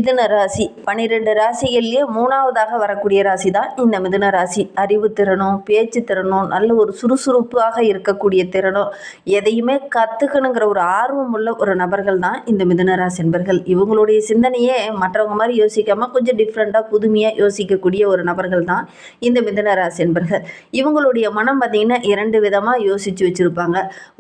மிதுன ராசி 12 ராசிகள்லேயே 3வதாக வரக்கூடிய ராசி தான் இந்த மிதுன ராசி. அறிவு திறனும் பேச்சு திறனும் நல்ல ஒரு சுறுசுறுப்பாக இருக்கக்கூடிய திறனும் எதையுமே கற்றுக்கணுங்கிற ஒரு ஆர்வம் உள்ள ஒரு நபர்கள் தான் இந்த மிதுன ராசி என்பர்கள். இவங்களுடைய சிந்தனையே மற்றவங்க மாதிரி யோசிக்காமல் கொஞ்சம் டிஃப்ரெண்ட்டாக புதுமையாக யோசிக்கக்கூடிய ஒரு நபர்கள் தான் இந்த மிதுன ராசி என்பர்கள். இவங்களுடைய மனம் பார்த்திங்கன்னா 2 விதமாக யோசித்து வச்சுருப்பாங்க.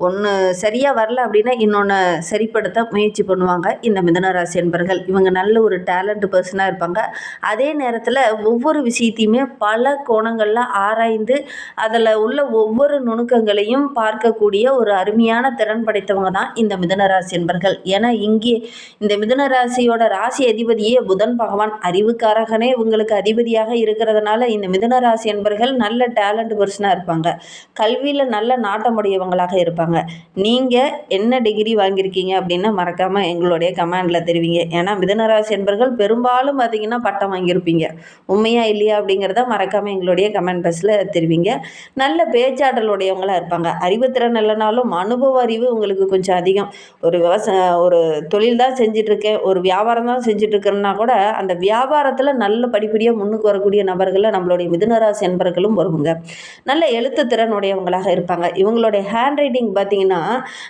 ஒன்று சரியாக வரல அப்படின்னா இன்னொன்று சரிப்படுத்த முயற்சி பண்ணுவாங்க இந்த மிதுன ராசி என்பர்கள். இவங்க நல்ல ஒரு டேலண்ட் பர்சனாக இருப்பாங்க. அதே நேரத்தில் ஒவ்வொரு விஷயத்தையுமே பல கோணங்களில் ஆராய்ந்து அதில் உள்ள ஒவ்வொரு நுணுக்கங்களையும் பார்க்கக்கூடிய ஒரு அருமையான திறன் படைத்தவங்க தான் இந்த மிதுன ராசி என்பர்கள். ஏன்னா இங்கே இந்த மிதுன ராசியோட ராசி அதிபதியே புதன் பகவான், அறிவுக்காரகனே இவங்களுக்கு அதிபதியாக இருக்கிறதுனால இந்த மிதுன ராசி என்பர்கள் நல்ல டேலண்ட் பர்சனாக இருப்பாங்க. கல்வியில் நல்ல நாட்டமுடையவங்களாக இருப்பாங்க. நீங்கள் என்ன டிகிரி வாங்கியிருக்கீங்க அப்படின்னா மறக்காமல் எங்களுடைய கமெண்டில் தெரிவிங்க. ஏன்னா மிதுன ராசி என்பர்கள் பெரும்பாலும் பார்த்திங்கன்னா பட்டம் வாங்கியிருப்பீங்க. உண்மையா இல்லையா அப்படிங்கிறத மறக்காமல் எங்களுடைய கமெண்ட் பாக்ஸில் தெரிவிங்க. நல்ல பேச்சாற்றலுடையவங்களாக இருப்பாங்க. அறிவுத்திறன் இல்லைனாலும் அனுபவ அறிவு உங்களுக்கு கொஞ்சம் அதிகம். ஒரு தொழில் தான் செஞ்சிட்ருக்கேன், ஒரு வியாபாரம் தான் செஞ்சிட்ருக்கேன்னா கூட அந்த வியாபாரத்தில் நல்ல படிப்படியாக முன்னுக்கு வரக்கூடிய நபர்களில் நம்மளுடைய மிதுன ராசி என்பர்களும் வருவாங்க. நல்ல எழுத்து திறன் உடையவங்களாக இருப்பாங்க. இவங்களுடைய ஹேண்ட் ரைட்டிங் பார்த்திங்கன்னா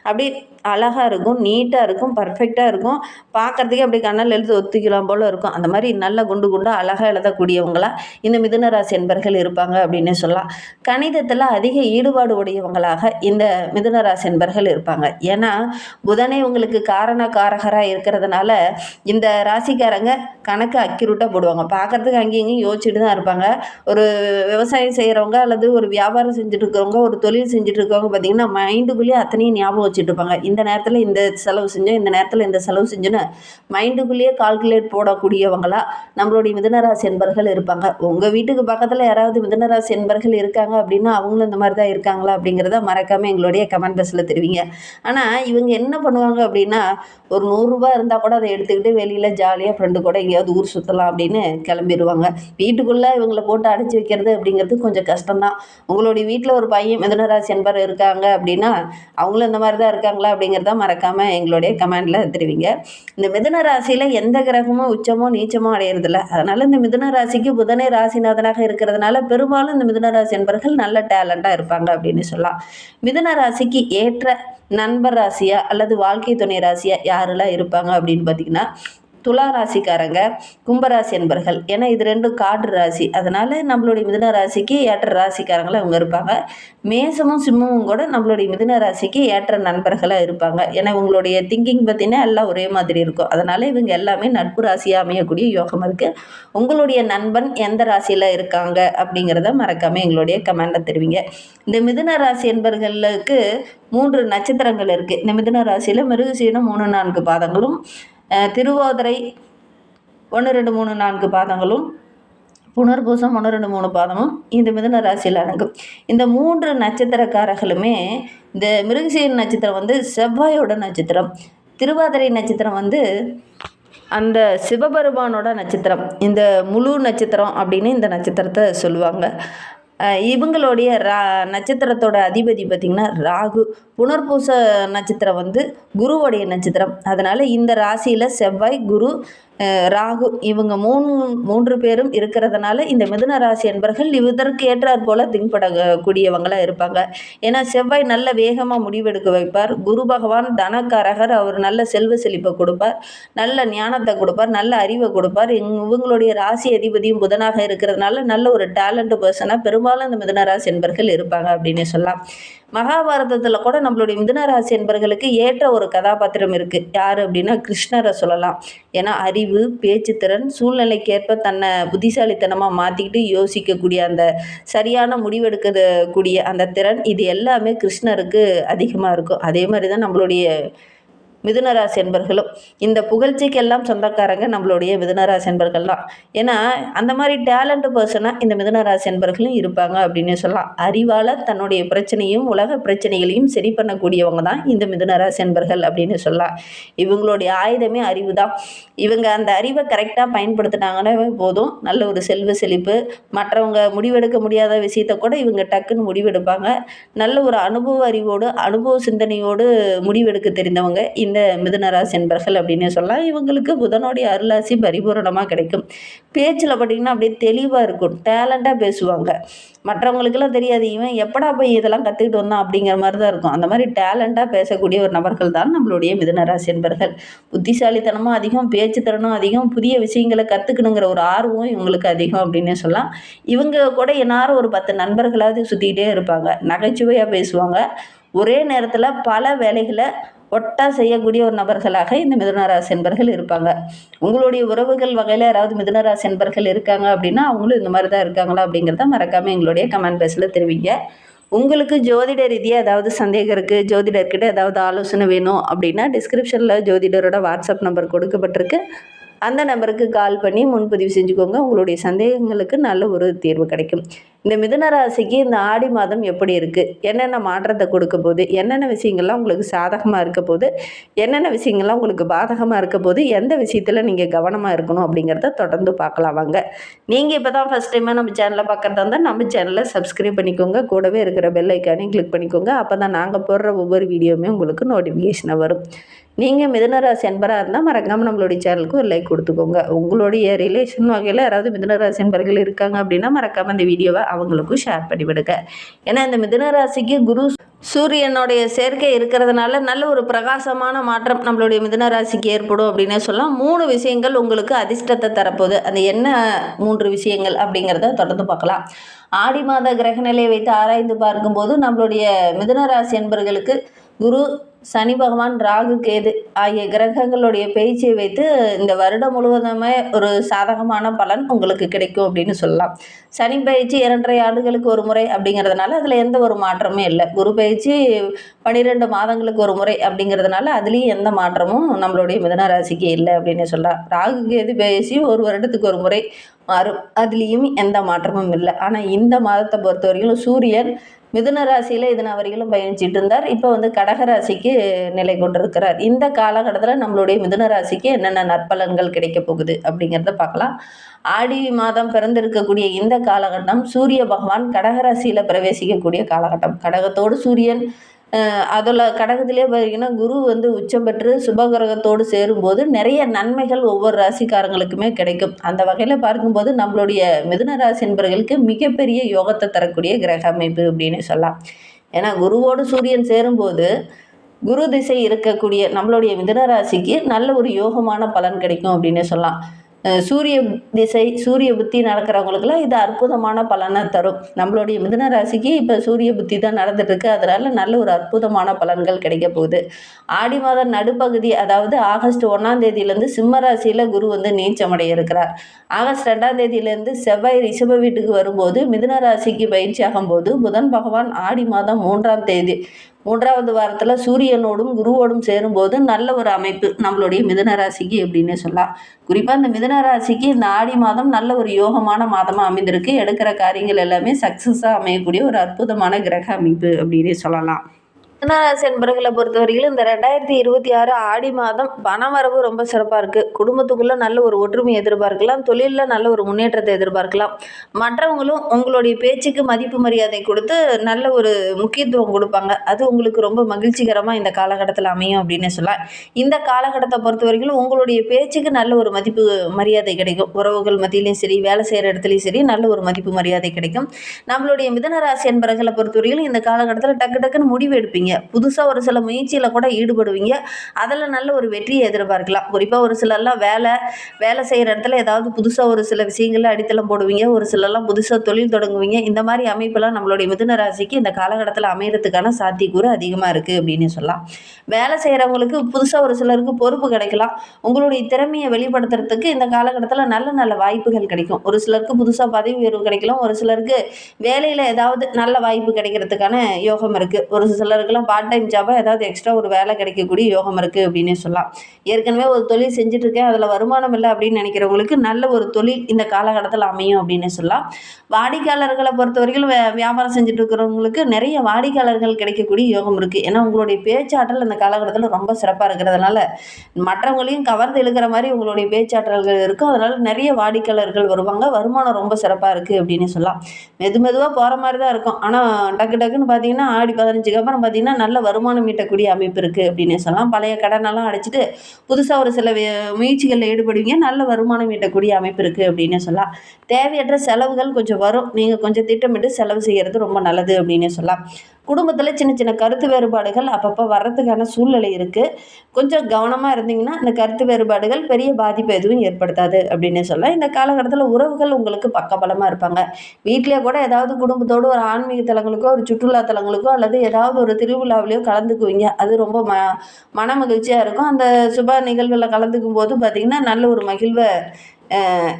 அப்படி அழகாக இருக்கும், நீட்டாக இருக்கும், பர்ஃபெக்டாக இருக்கும். பார்க்குறதுக்கே அப்படி கண்ணல் எழுத்து ஒத்துக்கலாம் போல் இருக்கும். அந்த மாதிரி நல்ல குண்டு குண்டாக அழகாக எழுதக்கூடியவங்களாக இந்த மிதுன ராசி என்பர்கள் இருப்பாங்க அப்படின்னு சொல்லலாம். கணிதத்தில் அதிக ஈடுபாடு உடையவங்களாக இந்த மிதுன ராசி என்பர்கள் இருப்பாங்க. ஏன்னா புதனே உங்களுக்கு காரகராக இருக்கிறதுனால இந்த ராசிக்காரங்க கணக்கு அக்யூரேட்டாக போடுவாங்க. பார்க்குறதுக்கு அங்கேயும் இங்கேயும் யோசிச்சுட்டு தான் இருப்பாங்க. ஒரு விவசாயம் செய்கிறவங்க அல்லது ஒரு வியாபாரம் செஞ்சுட்டு இருக்கிறவங்க, ஒரு தொழில் செஞ்சுட்டு இருக்கவங்க பார்த்திங்கன்னா மைண்டுக்குள்ளேயே அத்தனையும் ஞாபகம் வச்சுட்டு இருப்பாங்க. இந்த நேரத்தில் இந்த செலவு செஞ்சோம், இந்த நேரத்தில் இந்த செலவு செஞ்சோன்னு மைண்டுக்குள்ளேயே கால்குலேட் போடக்கூடியவங்களா நம்மளுடைய மிதுனராசி என்பர்கள் இருப்பாங்க. உங்கள் வீட்டுக்கு பக்கத்தில் யாராவது மிதுனராசி என்பர்கள் இருக்காங்க அப்படின்னா அவங்களும் இந்த மாதிரி தான் இருக்காங்களா அப்படிங்கிறத மறக்காமல் எங்களுடைய கமெண்ட் பாக்ஸில் தெரிவிங்க. ஆனால் இவங்க என்ன பண்ணுவாங்க அப்படின்னா ஒரு 100 ரூபா இருந்தால் கூட அதை எடுத்துக்கிட்டு வெளியில் ஜாலியாக ஃப்ரெண்டு கூட எங்கேயாவது ஊர் சுற்றலாம் அப்படின்னு கிளம்பிடுவாங்க. வீட்டுக்குள்ளே இவங்களை போட்டு அடைச்சி வைக்கிறது அப்படிங்கிறது கொஞ்சம் கஷ்டம்தான். உங்களுடைய வீட்டில் ஒரு பையன் மிதுனராசி என்பர் இருக்காங்க அப்படின்னா அவங்களும் இந்த மாதிரி தான் இருக்காங்களா அப்படிங்கிறத மறக்காமல் எங்களுடைய கமெண்டில் தெரிவிங்க. இந்த மிதுன ராசியில் எந்த கிரகமும் உச்சமோ நீச்சமோ அடையிறதில்ல. அதனால் இந்த மிதுன ராசிக்கு புதனே ராசிநாதனாக இருக்கிறதுனால பெரும்பாலும் இந்த மிதுன ராசி என்பர்கள் நல்ல டேலண்டாக இருப்பாங்க அப்படின்னு சொல்லலாம். மிதுன ராசிக்கு ஏற்ற நண்பர் ராசியா அல்லது வாழ்க்கை துணை ராசியா யாரெல்லாம் இருப்பாங்க அப்படின்னு பார்த்தீங்கன்னா துலா ராசிக்காரங்க, கும்பராசி என்பர்கள். ஏன்னா இது 2 காற்று ராசி. அதனால் நம்மளுடைய மிதுன ராசிக்கு ஏற்ற ராசிக்காரங்களாக அவங்க இருப்பாங்க. மேசமும் சிம்மமும் கூட நம்மளுடைய மிதுன ராசிக்கு ஏற்ற நண்பர்களாக இருப்பாங்க. ஏன்னா இவங்களுடைய திங்கிங் பார்த்திங்கன்னா எல்லாம் ஒரே மாதிரி இருக்கும். அதனால் இவங்க எல்லாமே நட்பு ராசியாக அமையக்கூடிய யோகம் இருக்குது. உங்களுடைய நண்பன் எந்த ராசியில் இருக்காங்க அப்படிங்கிறத மறக்காமல் எங்களுடைய கமெண்டில் தெரிவிங்க. இந்த மிதுன ராசி என்பர்களுக்கு 3 நட்சத்திரங்கள் இருக்குது. இந்த மிதுன ராசியில் மிருகசீரிடம் 3, 4 பாதங்களும், திருவாதிரை 1, 2, 3, 4 பாதங்களும், புனர்பூசம் 1, 2, 3 பாதமும் இந்த மிதுன ராசியில் அடங்கும். இந்த 3 நட்சத்திரக்காரர்களுமே இந்த மிருகசீர நட்சத்திரம் செவ்வாயோட நட்சத்திரம், திருவாதிரை நட்சத்திரம் அந்த சிவபெருமானோட நட்சத்திரம், இந்த முழு நட்சத்திரம் அப்படின்னு இந்த நட்சத்திரத்தை சொல்லுவாங்க. இவங்களுடைய நட்சத்திரத்தோட அதிபதி பார்த்திங்கன்னா ராகு. புனர்பூச நட்சத்திரம் குருவுடைய நட்சத்திரம். அதனால் இந்த ராசியில் செவ்வாய், குரு, ராகு இவங்க 3 பேரும் இருக்கிறதுனால இந்த மிதுன ராசி என்பர்கள் இதற்கு ஏற்றாற் போல் திங்படக்கூடியவங்களாக இருப்பாங்க. ஏன்னா செவ்வாய் நல்ல வேகமாக முடிவெடுக்க வைப்பார். குரு பகவான் தனக்காரகர், அவர் நல்ல செல்வ செழிப்பை கொடுப்பார், நல்ல ஞானத்தை கொடுப்பார், நல்ல அறிவை கொடுப்பார். இவங்களுடைய ராசி அதிபதியும் புதனாக இருக்கிறதுனால நல்ல ஒரு டேலண்ட் பர்சனாக பெரும்பாலும் இந்த மிதுன ராசி என்பர்கள் இருப்பாங்க அப்படின்னு சொல்லலாம். மகாபாரதத்தில் கூட நம்மளுடைய மிதுன ராசி என்பர்களுக்கு ஏற்ற ஒரு கதாபாத்திரம் இருக்குது. யார் அப்படின்னா கிருஷ்ணரை சொல்லலாம். ஏன்னா அறிவு, பேச்சுத்திறன், சூழ்நிலைக்கேற்ப தன்னை புத்திசாலித்தனமாக மாற்றிக்கிட்டு யோசிக்கக்கூடிய அந்த சரியான முடிவெடுக்கக்கூடிய அந்த திறன், இது எல்லாமே கிருஷ்ணருக்கு அதிகமாக இருக்கும். அதே மாதிரி தான் நம்மளுடைய மிதுனராசி என்பர்களும். இந்த புகழ்ச்சிக்கெல்லாம் சொந்தக்காரங்க நம்மளுடைய மிதுனராசி என்பர்கள் தான். ஏன்னா அந்த மாதிரி டேலண்ட் பர்சனாக இந்த மிதுனராசி என்பர்களும் இருப்பாங்க அப்படின்னு சொல்லலாம். அறிவால் தன்னுடைய பிரச்சனையும் உலக பிரச்சனைகளையும் சரி பண்ணக்கூடியவங்க தான் இந்த மிதுனராசி என்பர்கள் அப்படின்னு சொல்லலாம். இவங்களுடைய ஆயுதமே அறிவு தான். இவங்க அந்த அறிவை கரெக்டாக பயன்படுத்தினாங்கன்னா போதும், நல்ல ஒரு செல்வ செழிப்பு, மற்றவங்க முடிவெடுக்க முடியாத விஷயத்த கூட இவங்க டக்குன்னு முடிவெடுப்பாங்க. நல்ல ஒரு அனுபவ அறிவோடு, அனுபவ சிந்தனையோடு முடிவெடுக்க தெரிந்தவங்க இந்த மிதுன ராசி என்பர்கள் அப்படின்னு சொல்லலாம். இவங்களுக்கு புதனுடைய அருளாசி பரிபூரணமாக கிடைக்கும். பேச்சில் பார்த்திங்கன்னா அப்படியே தெளிவாக இருக்கும், டேலண்டாக பேசுவாங்க. மற்றவங்களுக்கெல்லாம் தெரியாது, இவன் எப்படா போய் இதெல்லாம் கற்றுக்கிட்டு வந்தான் அப்படிங்கிற மாதிரி தான் இருக்கும். அந்த மாதிரி டேலண்டாக பேசக்கூடிய ஒரு நபர்கள் தான் நம்மளுடைய மிதுன ராசி என்பர்கள். புத்திசாலித்தனமும் அதிகம், பேச்சு திறனும் அதிகம், புதிய விஷயங்களை கற்றுக்கணுங்கிற ஒரு ஆர்வம் இவங்களுக்கு அதிகம் அப்படின்னே சொல்லலாம். இவங்க கூட எந்நேரம் ஒரு 10 நண்பர்களாவது சுற்றிக்கிட்டே இருப்பாங்க. நகைச்சுவையாக பேசுவாங்க. ஒரே நேரத்தில் பல வேலைகளை ஒட்டா செய்யக்கூடிய ஒரு நபர்களாக இந்த மிதுன ராசி என்பர்கள் இருப்பாங்க. உங்களுடைய உறவுகள் வகையில் யாராவது மிதுன ராசி என்பர்கள் இருக்காங்க அப்படின்னா அவங்களும் இந்த மாதிரி தான் இருக்காங்களா அப்படிங்கிறத மறக்காமல் எங்களுடைய கமெண்ட் பாக்ஸில் தெரிவிங்க. உங்களுக்கு ஜோதிட ரீதியாக ஏதாவது சந்தேகம் இருக்குது, ஜோதிடர்கிட்ட ஏதாவது ஆலோசனை வேணும் அப்படின்னா டிஸ்கிரிப்ஷனில் ஜோதிடரோட வாட்ஸ்அப் நம்பர் கொடுக்கப்பட்டிருக்கு. அந்த நம்பருக்கு கால் பண்ணி முன்பதிவு செஞ்சுக்கோங்க. உங்களுடைய சந்தேகங்களுக்கு நல்ல ஒரு தீர்வு கிடைக்கும். இந்த மிதுன ராசிக்கு இந்த ஆடி மாதம் எப்படி இருக்குது, என்னென்ன மாற்றத்தை கொடுக்க போகுது, என்னென்ன விஷயங்கள்லாம் உங்களுக்கு சாதகமாக இருக்க போகுது, என்னென்ன விஷயங்கள்லாம் உங்களுக்கு பாதகமாக இருக்க போகுது, எந்த விஷயத்தில் நீங்கள் கவனமாக இருக்கணும் அப்படிங்கிறத தொடர்ந்து பார்க்கலாம் வாங்க. நீங்கள் இப்போ தான் ஃபஸ்ட் டைமாக நம்ம சேனலை பார்க்குறதா இருந்தால் நம்ம சேனலை சப்ஸ்கிரைப் பண்ணிக்கோங்க. கூடவே இருக்கிற பெல் ஐக்கானையும் கிளிக் பண்ணிக்கோங்க. அப்போ தான் நாங்கள் போடுற ஒவ்வொரு வீடியோவுமே உங்களுக்கு நோட்டிஃபிகேஷனாக வரும். நீங்கள் மிதுன ராசி என்பராக இருந்தால் மறக்காமல் நம்மளுடைய சேனலுக்கு ஒரு லைக் கொடுத்துக்கோங்க. உங்களுடைய ரிலேஷன் வகையில் யாராவது மிதுன ராசி என்பர்கள் இருக்காங்க அப்படின்னா மறக்காமல் இந்த வீடியோவை அவங்களுக்கும் ஷேர் பண்ணி விடுங்க. ஏன்னா இந்த மிதுன ராசிக்கு குரு சூரியனுடைய சேர்க்கை இருக்கிறதுனால நல்ல ஒரு பிரகாசமான மாற்றம் நம்மளுடைய மிதுன ராசிக்கு ஏற்படும் அப்படின்னே சொல்லலாம். 3 விஷயங்கள் உங்களுக்கு அதிர்ஷ்டத்தை தரப்போகுது. அது என்ன 3 விஷயங்கள் அப்படிங்கிறத தொடர்ந்து பார்க்கலாம். ஆடி மாத கிரக நிலையை வைத்து ஆராய்ந்து பார்க்கும்போது நம்மளுடைய மிதுன ராசி என்பர்களுக்கு குரு, சனி பகவான், ராகு, கேது ஆகிய கிரகங்களுடைய பேச்சை வைத்து இந்த வருடம் முழுவதுமே ஒரு சாதகமான பலன் உங்களுக்கு கிடைக்கும் அப்படின்னு சொல்லலாம். சனி பயிற்சி 2.5 ஆண்டுகளுக்கு ஒரு முறை அப்படிங்கிறதுனால அதில் எந்த ஒரு மாற்றமும் இல்லை. குரு பயிற்சி 12 மாதங்களுக்கு ஒரு முறை அப்படிங்கிறதுனால அதுலேயும் எந்த மாற்றமும் நம்மளுடைய மிதுன ராசிக்கு இல்லை அப்படின்னு சொல்லலாம். ராகு கேது பயிற்சி 1 வருடத்துக்கு ஒரு முறை மாறும், அதுலேயும் எந்த மாற்றமும் இல்லை. ஆனால் இந்த மாதத்தை பொறுத்தவரையிலும் சூரியன் மிதுன ராசியில் இதன வரையிலும் பயணிச்சிட்டு இருந்தார். இப்போ கடக ராசிக்கு நிலை கொண்டிருக்கிறார். இந்த காலகட்டத்தில் நம்மளுடைய மிதுன ராசிக்கு என்னென்ன நற்பலன்கள் கிடைக்க போகுது அப்படிங்கிறத பார்க்கலாம். ஆடி மாதம் பிறந்திருக்கக்கூடிய இந்த காலகட்டம் சூரிய பகவான் கடகராசியில் பிரவேசிக்கக்கூடிய காலகட்டம். கடகத்தோடு சூரியன் அதில் கடகத்திலே பார்த்தீங்கன்னா குரு உச்சம் பெற்று சுபகிரகத்தோடு சேரும்போது நிறைய நன்மைகள் ஒவ்வொரு ராசிக்காரங்களுக்குமே கிடைக்கும். அந்த வகையில் பார்க்கும்போது நம்மளுடைய மிதுன ராசி என்பவர்களுக்கு மிகப்பெரிய யோகத்தை தரக்கூடிய கிரக அமைப்பு அப்படின்னு சொல்லலாம். ஏன்னா குருவோடு சூரியன் சேரும்போது குரு திசை இருக்கக்கூடிய நம்மளுடைய மிதுன ராசிக்கு நல்ல ஒரு யோகமான பலன் கிடைக்கும் அப்படின்னு சொல்லலாம். சூரிய திசை, சூரிய புத்தி நடக்கிறவங்களுக்குலாம் இது அற்புதமான பலனை தரும். நம்மளுடைய மிதுன ராசிக்கு இப்போ சூரிய புத்தி தான் நடந்துட்டுருக்கு. அதனால் நல்ல ஒரு அற்புதமான பலன்கள் கிடைக்க போகுது. ஆடி மாதம் நடுப்பகுதி, அதாவது ஆகஸ்ட் 1ஆம் தேதியிலேருந்து சிம்ம ராசியில் குரு நீச்சமடைய இருக்கிறார். ஆகஸ்ட் 2ஆம் தேதியிலேருந்து செவ்வாய் ரிஷப வீட்டுக்கு வரும்போது மிதுன ராசிக்கு பயிற்சி ஆகும்போது புதன் பகவான் ஆடி மாதம் 3ஆம் தேதி 3வது வாரத்தில் சூரியனோடும் குருவோடும் சேரும்போது நல்ல ஒரு அமைப்பு நம்மளுடைய மிதுன ராசிக்கு அப்படின்னு சொல்லலாம். குறிப்பாக இந்த மிதுன ராசிக்கு இந்த ஆடி மாதம் நல்ல ஒரு யோகமான மாதமாக அமைந்திருக்கு. எடுக்கிற காரியங்கள் எல்லாமே சக்ஸஸாக அமையக்கூடிய ஒரு அற்புதமான கிரக அமைப்பு அப்படின்னு சொல்லலாம். மிதுன ராசி என்பர்களை பொறுத்தவரையிலும் இந்த 2026 ஆடி மாதம் பணவரவு ரொம்ப சிறப்பாக இருக்குது. குடும்பத்துக்குள்ளே நல்ல ஒரு ஒற்றுமை எதிர்பார்க்கலாம். தொழிலில் நல்ல ஒரு முன்னேற்றத்தை எதிர்பார்க்கலாம். மற்றவங்களும் உங்களுடைய பேச்சுக்கு மதிப்பு மரியாதை கொடுத்து நல்ல ஒரு முக்கியத்துவம் கொடுப்பாங்க. அது உங்களுக்கு ரொம்ப மகிழ்ச்சிகரமாக இந்த காலகட்டத்தில் அமையும் அப்படின்னு சொல்லலாம். இந்த காலகட்டத்தை பொறுத்தவரைக்கும் உங்களுடைய பேச்சுக்கு நல்ல ஒரு மதிப்பு மரியாதை கிடைக்கும். உறவுகள் மத்தியிலையும் சரி, வேலை செய்கிற இடத்துலையும் சரி நல்ல ஒரு மதிப்பு மரியாதை கிடைக்கும். நம்மளுடைய மிதுன ராசி என்பர்களை பொறுத்தவரையிலும் இந்த காலகட்டத்தில் டக்கு டக்குன்னு முடிவு எடுப்பீங்க. புதுசாக ஒரு சில முயற்சியில் கூட ஈடுபடுவீங்க. அதில் நல்ல ஒரு வெற்றியை எதிர்பார்க்கலாம். குறிப்பாக ஒரு சிலர்லாம் வேலை செய்கிற இடத்துல ஏதாவது புதுசாக ஒரு சில விஷயங்களில் அடித்தளம் போடுவீங்க. ஒரு சிலர்லாம் புதுசாக தொழில் தொடங்குவீங்க. இந்த மாதிரி அமைப்பெல்லாம் நம்மளுடைய மிதுன ராசிக்கு இந்த காலகட்டத்தில் அமையறதுக்கான சாத்தியக்கூறு அதிகமாக இருக்குது அப்படின்னு சொல்லலாம். வேலை செய்கிறவங்களுக்கு புதுசாக ஒரு சிலருக்கு பொறுப்பு கிடைக்கலாம். உங்களுடைய திறமையை வெளிப்படுத்துறதுக்கு இந்த காலகட்டத்தில் நல்ல நல்ல வாய்ப்புகள் கிடைக்கும். ஒரு சிலருக்கு புதுசாக பதவி உயர்வு கிடைக்கலாம். ஒரு சிலருக்கு வேலையில் ஏதாவது நல்ல வாய்ப்பு கிடைக்கிறதுக்கான யோகம் இருக்குது. ஒரு சிலருக்குலாம் பார்ட் டைம் ஜாபாக ஏதாவது எக்ஸ்ட்ரா ஒரு வேலை கிடைக்கக்கூடிய யோகம் இருக்குது அப்படின்னே சொல்லலாம். ஏற்கனவே ஒரு தொழில் செஞ்சுட்ருக்கேன், அதில் வருமானம் இல்லை அப்படின்னு நினைக்கிறவங்களுக்கு நல்ல ஒரு தொழில் இந்த காலகட்டத்தில் அமையும் அப்படின்னு சொல்லலாம். வாடிக்கையாளர்களை பொறுத்தவரைக்கும் வியாபாரம் செஞ்சுட்டு இருக்கிறவங்களுக்கு நிறைய வாடிக்கையாளர்கள் கிடைக்கக்கூடிய யோகம் இருக்குது. ஏன்னா உங்களுடைய பேச்சாற்றல் அந்த காலகட்டத்தில் ரொம்ப சிறப்பாக இருக்கிறதுனால மற்றவங்களையும் கவர்ந்து இழுக்கிற மாதிரி உங்களுடைய பேச்சாற்றல்கள் இருக்கும். அதனால் நிறைய வாடிக்கையாளர்கள் வருவாங்க. வருமானம் ரொம்ப சிறப்பாக இருக்குது அப்படின்னு சொல்லலாம். மெதுவாக போகிற மாதிரி தான் இருக்கும். ஆனால் டக்குன்னு பார்த்தீங்கன்னா ஆடி 15க்கு அப்புறம் பார்த்தீங்கன்னா பார்த்திங்கன்னா நல்ல வருமானம் ஈட்டக்கூடிய அமைப்பு இருக்குது அப்படின்னே சொல்லலாம். பழைய கடனெல்லாம் அடைச்சிட்டு புதுசாக ஒரு சில முயற்சிகளில் ஈடுபடுவீங்க. நல்ல வருமானம் ஈட்டக்கூடிய அமைப்பு இருக்குது அப்படின்னே சொல்லலாம். தேவையற்ற செலவுகள் கொஞ்சம் வரும். நீங்கள் கொஞ்சம் திட்டமிட்டு செலவு செய்கிறது ரொம்ப நல்லது அப்படின்னே சொல்லலாம். குடும்பத்தில் சின்ன சின்ன கருத்து வேறுபாடுகள் அப்பப்போ வர்றதுக்கான சூழ்நிலை இருக்குது. கொஞ்சம் கவனமாக இருந்தீங்கன்னா இந்த கருத்து வேறுபாடுகள் பெரிய பாதிப்பு எதுவும் ஏற்படுத்தாது அப்படின்னே சொல்லலாம். இந்த காலகட்டத்தில் உறவுகள் உங்களுக்கு பக்கபலமாக இருப்பாங்க. வீட்டிலே கூட ஏதாவது குடும்பத்தோடு ஒரு ஆன்மீக தலங்களுக்கோ ஒரு சுற்றுலா தலங்களுக்கோ அல்லது ஏதாவது ஒரு திருவிழாவிலையோ கலந்துக்குவீங்க. அது ரொம்ப மன மகிழ்ச்சியாக இருக்கும். அந்த சுப நிகழ்வுகளில் கலந்துக்கும் போது பார்த்திங்கன்னா நல்ல ஒரு மகிழ்வை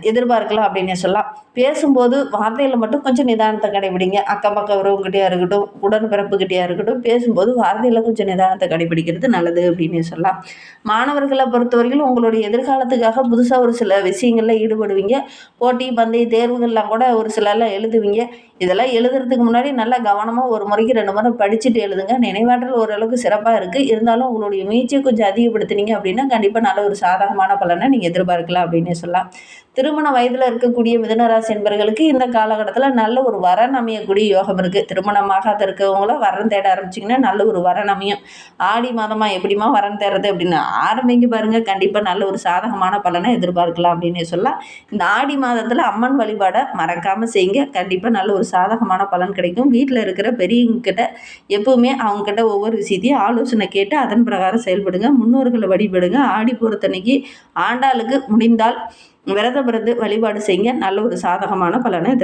எதிர்பார்க்கலாம் அப்படின்னே சொல்லலாம். பேசும்போது வார்த்தையில் மட்டும் கொஞ்சம் நிதானத்தை கடைபிடிங்க. அக்கம் பக்கம் உறவுகிட்டயா இருக்கட்டும், உடன்பிறப்புகிட்டயா இருக்கட்டும், பேசும்போது வார்த்தையில் கொஞ்சம் நிதானத்தை கடைபிடிக்கிறது நல்லது அப்படின்னே சொல்லலாம். மாணவர்களை பொறுத்தவரைக்கும் உங்களுடைய எதிர்காலத்துக்காக புதுசாக ஒரு சில விஷயங்களில் ஈடுபடுவீங்க. போட்டி பந்தய தேர்வுகள்லாம் கூட ஒரு சிலர்லாம் எழுதுவீங்க. இதெல்லாம் எழுதுறதுக்கு முன்னாடி நல்லா கவனமாக ஒரு முறைக்கு 2 முறை படிச்சுட்டு எழுதுங்க. நினைவாற்றல் ஓரளவுக்கு சிறப்பாக இருக்குது. இருந்தாலும் உங்களுடைய முயற்சியை கொஞ்சம் அதிகப்படுத்தினீங்க அப்படின்னா கண்டிப்பாக நல்ல ஒரு சாதகமான பலனை நீங்கள் எதிர்பார்க்கலாம் அப்படின்னே சொல்லலாம். திருமண வயதில் இருக்கக்கூடிய மிதுனராசி என்பவர்களுக்கு இந்த காலகட்டத்தில் நல்ல ஒரு வரன் அமையக்கூடிய யோகம் இருக்குது. திருமணமாகாத இருக்கவங்கள வரன் தேட ஆரம்பிச்சிங்கன்னா நல்ல ஒரு வரன் அமையும். ஆடி மாதமாக எப்படிமா வரன் தேடுறது அப்படின்னு ஆரம்பிங்க பாருங்கள். கண்டிப்பாக நல்ல ஒரு சாதகமான பலனை எதிர்பார்க்கலாம் அப்படின்னே சொல்லலாம். இந்த ஆடி மாதத்தில் அம்மன் வழிபாடை மறக்காமல் செய்யுங்க. கண்டிப்பாக நல்ல ஒரு சாதகமான பலன் கிடைக்கும். வீட்டில் இருக்கிற பெரியவங்கக்கிட்ட எப்பவுமே அவங்கக்கிட்ட ஒவ்வொரு விஷயத்தையும் ஆலோசனை கேட்டு அதன் பிரகாரம் செயல்படுங்க. முன்னோர்களை வழிபடுங்க. ஆடி பூரத்தன்னைக்கு ஆண்டாளுக்கு முடிந்தால் விரதம் இருந்து வழிபாடு செய்யுங்க. நல்ல ஒரு சாதகமான பலனை எதிர்பார்க்கலாம்.